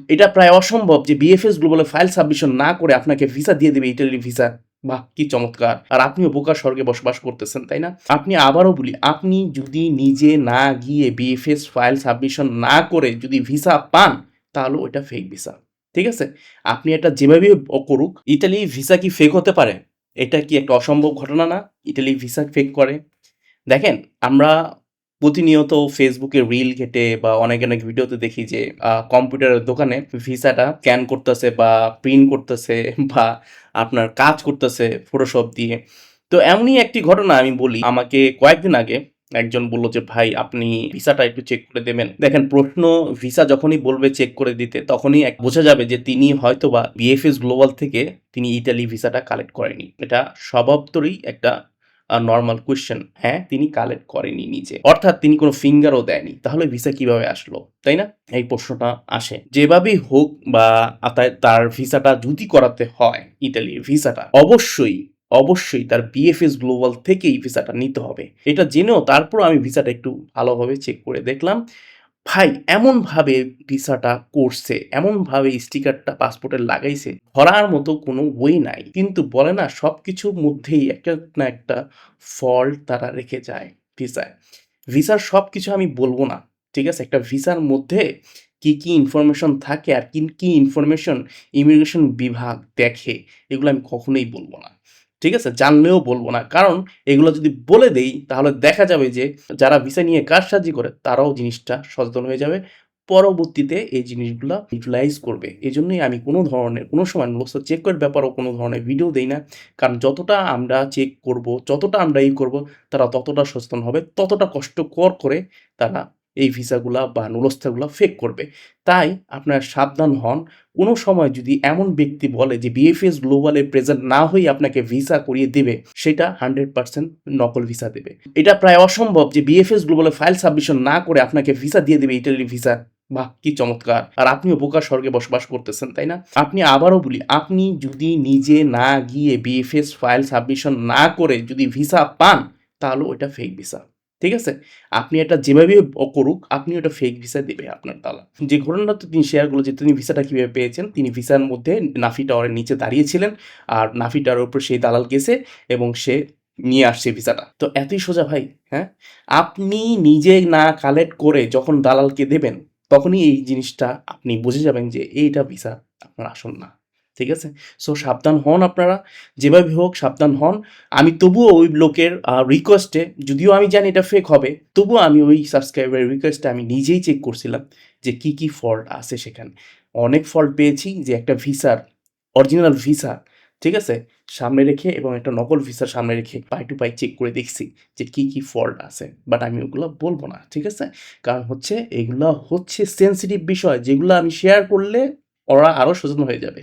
এটা প্রায় অসম্ভব যে বিএফএস গ্লোবালে ফাইল সাবমিশন না করে আপনাকে ভিসা দিয়ে দেবে ইটালির ভিসা। বাহ! কি চমৎকার! আর আপনিও বোকার স্বর্গে বসবাস করতেছেন, তাই না? আপনি আবারও বলি, আপনি যদি নিজে না গিয়ে বিএফএস ফাইল সাবমিশন না করে যদি ভিসা পান, তাহলে ওইটা ফেক ভিসা। ঠিক আছে? আপনি এটা যেভাবেই করুক, ইতালি ভিসা কি ফেক হতে পারে? এটা কি একটা অসম্ভব ঘটনা না? ইতালি ভিসা ফেক করে? দেখেন, আমরা প্রতিনিয়ত ফেসবুকে রিল ঘেঁটে বা অনেক ভিডিওতে দেখি যে কম্পিউটারের দোকানে ভিসাটা স্ক্যান করতেছে বা প্রিন্ট করতেছে বা আপনার কাজ করতেছে ফটোশপ দিয়ে। তো এমনই একটি ঘটনা আমি বলি, আমাকে কয়েকদিন আগে একজন বলল যে, "ভাই আপনি ভিসাটা একটু চেক করে দেবেন।" দেখেন, প্রশ্ন ভিসা যখনই বলবে চেক করে দিতে, তখনই বোঝা যাবে যে তিনি হয়তোবা বিএফএস গ্লোবাল থেকে তিনি ইতালি ভিসাটা কালেক্ট করেনি। এটা স্বভাবতই একটা নরমাল কোয়েশ্চেন। হ্যাঁ, তিনি কালেক্ট করেনি নিজে। অর্থাৎ তিনি কোনো ফিঙ্গারও দেয়নি। তাহলে ভিসা কিভাবে আসলো? তাই না? এই প্রশ্নটা আসে। যেভাবেই হোক বা তার ভিসাটা যদি করাতে হয়, ইতালির ভিসাটা, অবশ্যই তার বিএফএস গ্লোবাল থেকেই ভিসাটা নিতে হবে। এটা জেনেও তারপরও আমি ভিসাটা একটু ভালোভাবে চেক করে দেখলাম। ভাই এমনভাবে ভিসাটা করছে, এমনভাবে স্টিকারটা পাসপোর্টে লাগাইছে, ধরার মতো কোনো ওয়ে নাই। কিন্তু বলে না, সবকিছুর মধ্যেই একটা না একটা ফল্ট তারা রেখে যায় ভিসায়। ভিসার সবকিছু আমি বলব না। ঠিক আছে? একটা ভিসার মধ্যে কি ইনফরমেশন থাকে আর কি ইনফরমেশন ইমিগ্রেশন বিভাগ দেখে, এগুলো আমি কখনোই বলব না। ঠিক আছে? জানলেও বলব না। কারণ এগুলো যদি বলে দেই, তাহলে দেখা যাবে যে যারা ভিসা নিয়ে কারসাজি করে তারাও জিনিসটা সচেতন হয়ে যাবে। পরবর্তীতে এই জিনিসগুলা ইউটিলাইজ করবে। এজন্যই আমি কোনো সময় নোটসটা চেক করার ব্যাপারেও কোনো ধরনের ভিডিও দেই না। কারণ যতটা আমরা চেক করব, যতটা আমরা করব, তারা ততটা সচেতন হবে, ততটা কষ্টকর করে তারা এই ভিসাগুলা বা নুলস্থাগুলা ফেক করবে। তাই আপনারা সাবধান হন। কোনো সময় যদি এমন ব্যক্তি বলে যে বিএফএস গ্লোবালে প্রেজেন্ট না হয়ে আপনাকে ভিসা করিয়ে দেবে, সেটা 100% নকল ভিসা দেবে। এটা প্রায় অসম্ভব যে বিএফএস গ্লোবালে ফাইল সাবমিশন না করে আপনাকে ভিসা দিয়ে দেবে ইটালির ভিসা। বাহ! কি চমৎকার! আর আপনিও বোকার স্বর্গে বসবাস করতেছেন, তাই না? আপনি আবারও বলি, আপনি যদি নিজে না গিয়ে বিএফএস ফাইল সাবমিশন না করে যদি ভিসা পান, তাহলে ওইটা ফেক ভিসা। ঠিক আছে? আপনি এটা যেভাবেই করুক, আপনি ওটা ফেক ভিসা দেবে আপনার দালাল। যে ঘটনাটা তিনি শেয়ার করলো যে তিনি ভিসাটা কিভাবে পেয়েছেন, তিনি ভিসার মধ্যে নাফি টাওয়ারের নিচে দাঁড়িয়েছিলেন। আর নাফি টাওয়ারের উপর সেই দালাল গেছে এবং সে নিয়ে আসছে ভিসাটা। তো এতই সোজা ভাই, হ্যাঁ? আপনি নিজে না কালেক্ট করে যখন দালালকে দেবেন, তখনই এই জিনিসটা আপনি বুঝে যাবেন যে এইটা ভিসা আপনার আসল না। ঠিক আছে? সো সাবধান হন আপনারা। যেভাবে হোক সাবধান হন। আমি তবুও ওই লোকের রিকোয়েস্টে, যদিও আমি জানি এটা ফেক হবে, তবুও আমি ওই সাবস্ক্রাইবারের রিকোয়েস্টে আমি নিজেই চেক করছিলাম যে কি ফল্ট আছে সেখানে। অনেক ফল্ট পেয়েছি যে একটা ভিসার, অরিজিনাল ভিসা, ঠিক আছে? সামনে রেখে এবং একটা নকল ভিসা সামনে রেখে পাই টু পাই চেক করে দেখছি যে কি ফল্ট আছে। বাট আমি ওগুলা বলব না। ঠিক আছে? কারণ এগুলা হচ্ছে সেনসিটিভ বিষয়, যেগুলা আমি শেয়ার করলে ওরা আরো সচেতন হয়ে যাবে।